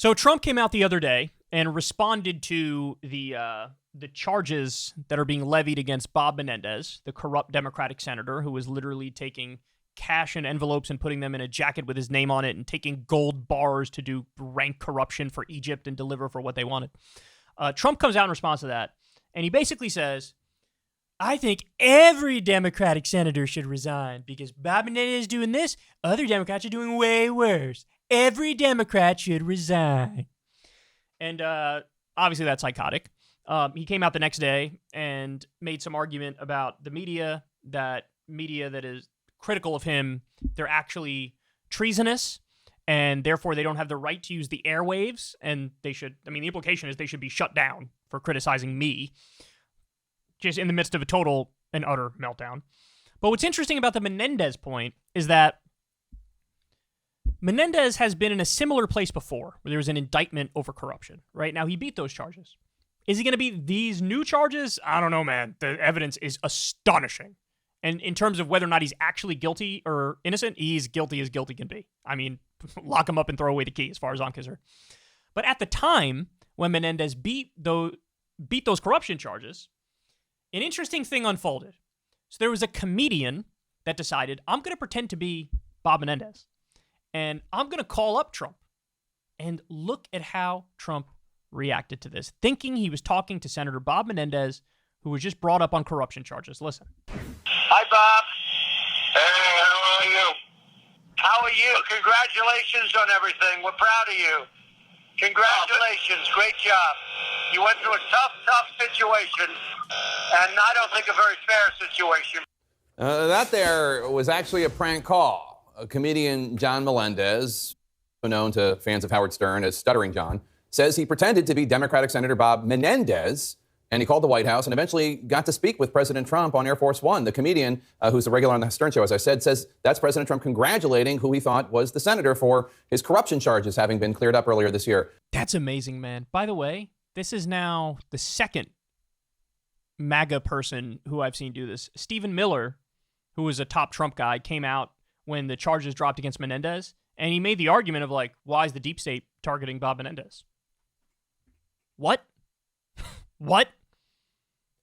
So Trump came out the other day and responded to the charges that are being levied against Bob Menendez, the corrupt Democratic senator who was literally taking cash in envelopes and putting them in a jacket with his name on it and taking gold bars to do rank corruption for Egypt and deliver for what they wanted. Trump comes out in response to that, and he basically says, I think every Democratic senator should resign because Bob Menendez is doing this, other Democrats are doing way worse. Every Democrat should resign. And obviously that's psychotic. He came out the next day and made some argument about the media that is critical of him, they're actually treasonous, and therefore they don't have the right to use the airwaves, and they should, the implication is they should be shut down for criticizing me, just in the midst of a total and utter meltdown. But what's interesting about the Menendez point is that Menendez has been in a similar place before, where there was an indictment over corruption, right? Now, he beat those charges. Is he going to beat these new charges? I don't know, man. The evidence is astonishing. And in terms of whether or not he's actually guilty or innocent, he's guilty as guilty can be. Lock him up and throw away the key as far as I'm concerned. But at the time when Menendez beat those corruption charges, an interesting thing unfolded. So there was a comedian that decided, I'm going to pretend to be Bob Menendez. And I'm going to call up Trump. And look at how Trump reacted to this, thinking he was talking to Senator Bob Menendez, who was just brought up on corruption charges. Listen. Hi, Bob. Hey, how are you? How are you? Congratulations on everything. We're proud of you. Congratulations. Great job. You went through a tough situation, and I don't think a very fair situation. That there was actually a prank call. Comedian John Melendez, known to fans of Howard Stern as Stuttering John, says he pretended to be Democratic Senator Bob Menendez, and he called the White House and eventually got to speak with President Trump on Air Force One. The comedian, who's a regular on the Stern Show, as I said, says that's President Trump congratulating who he thought was the senator for his corruption charges having been cleared up earlier this year. That's amazing, man. By the way, this is now the second MAGA person who I've seen do this. Stephen Miller, who was a top Trump guy, came out when the charges dropped against Menendez, and he made the argument of, why is the deep state targeting Bob Menendez? What? What?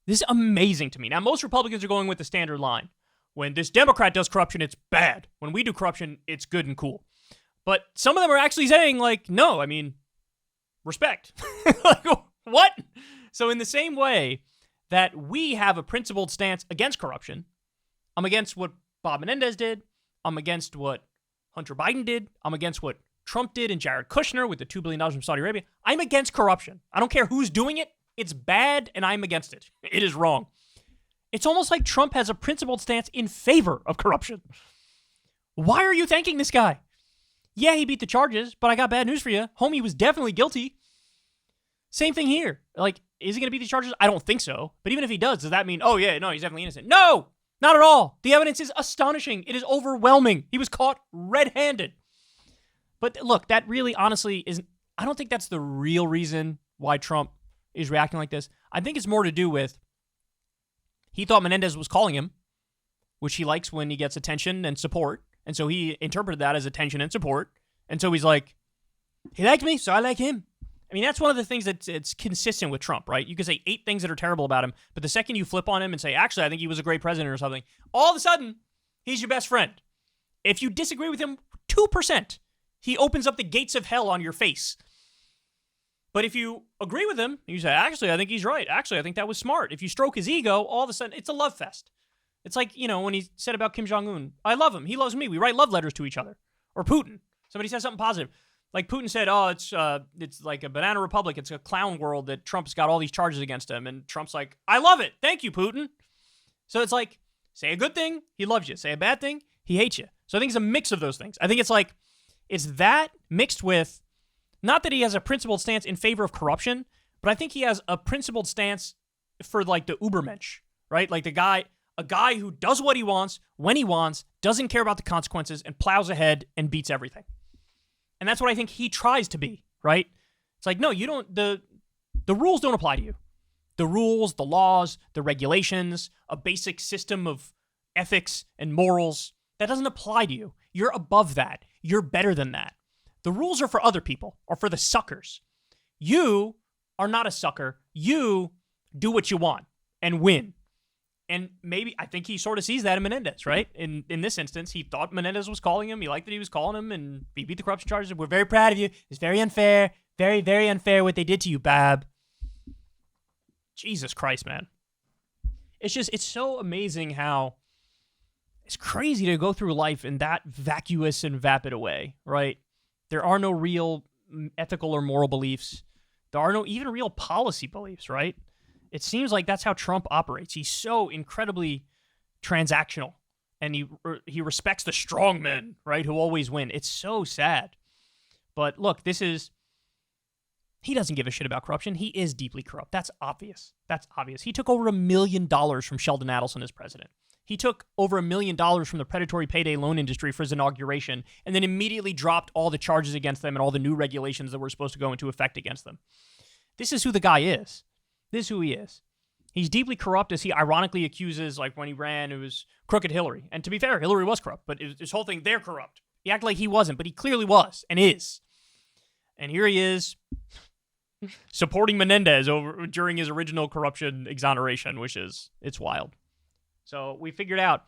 This is amazing to me. Now, most Republicans are going with the standard line. When this Democrat does corruption, it's bad. When we do corruption, it's good and cool. But some of them are actually saying, no, respect. What? So in the same way that we have a principled stance against corruption, I'm against what Bob Menendez did. I'm against what Hunter Biden did. I'm against what Trump did and Jared Kushner with the $2 billion from Saudi Arabia. I'm against corruption. I don't care who's doing it. It's bad, and I'm against it. It is wrong. It's almost like Trump has a principled stance in favor of corruption. Why are you thanking this guy? Yeah, he beat the charges, but I got bad news for you. Homie was definitely guilty. Same thing here. Is he going to beat the charges? I don't think so. But even if he does that mean, oh, yeah, no, he's definitely innocent? No, not at all. The evidence is astonishing. It is overwhelming. He was caught red-handed. But look, that really honestly isn't, I don't think that's the real reason why Trump is reacting like this. I think it's more to do with he thought Menendez was calling him, which he likes when he gets attention and support. And so he interpreted that as attention and support. And so he's like, he liked me, so I like him. That's one of the things that's it's consistent with Trump, right? You can say 8 things that are terrible about him, but the second you flip on him and say, actually, I think he was a great president or something, all of a sudden, he's your best friend. If you disagree with him 2%, he opens up the gates of hell on your face. But if you agree with him, you say, actually, I think he's right. Actually, I think that was smart. If you stroke his ego, all of a sudden, it's a love fest. It's like, when he said about Kim Jong-un, I love him. He loves me. We write love letters to each other. Or Putin. Somebody says something positive. Like Putin said, it's like a banana republic. It's a clown world that Trump's got all these charges against him. And Trump's like, I love it. Thank you, Putin. So it's like, say a good thing, he loves you. Say a bad thing, he hates you. So I think it's a mix of those things. I think it's that mixed with, not that he has a principled stance in favor of corruption, but I think he has a principled stance for the Ubermensch, right? A guy who does what he wants, when he wants, doesn't care about the consequences, and plows ahead and beats everything. And that's what I think he tries to be, right? It's like, no, you don't, the rules don't apply to you. The rules, the laws, the regulations, a basic system of ethics and morals, that doesn't apply to you. You're above that. You're better than that. The rules are for other people, or for the suckers. You are not a sucker. You do what you want and win. And maybe, I think he sort of sees that in Menendez, right? In this instance, he thought Menendez was calling him. He liked that he was calling him, and he beat the corruption charges. We're very proud of you. It's very unfair. Very, very unfair what they did to you, Bab. Jesus Christ, man. It's so amazing how it's crazy to go through life in that vacuous and vapid a way, right? There are no real ethical or moral beliefs. There are no even real policy beliefs, right? It seems like that's how Trump operates. He's so incredibly transactional, and he respects the strong men, right, who always win. It's so sad. But look, he doesn't give a shit about corruption. He is deeply corrupt. That's obvious. He took over $1 million from Sheldon Adelson as president. He took over $1 million from the predatory payday loan industry for his inauguration, and then immediately dropped all the charges against them and all the new regulations that were supposed to go into effect against them. This is who the guy is. This is who he is. He's deeply corrupt, as he ironically accuses, like when he ran, it was crooked Hillary. And to be fair, Hillary was corrupt, but this whole thing, they're corrupt. He acted like he wasn't, but he clearly was and is. And here he is supporting Menendez during his original corruption exoneration, it's wild. So we figured out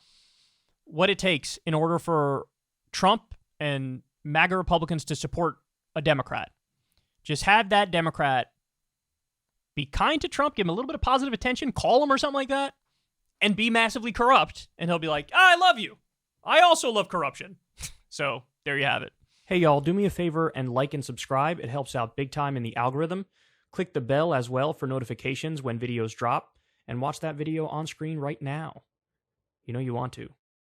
what it takes in order for Trump and MAGA Republicans to support a Democrat. Just have that Democrat be kind to Trump, give him a little bit of positive attention, call him or something like that, and be massively corrupt, and he'll be like, I love you. I also love corruption. So there you have it. Hey, y'all, do me a favor and like and subscribe. It helps out big time in the algorithm. Click the bell as well for notifications when videos drop, and watch that video on screen right now. You know you want to.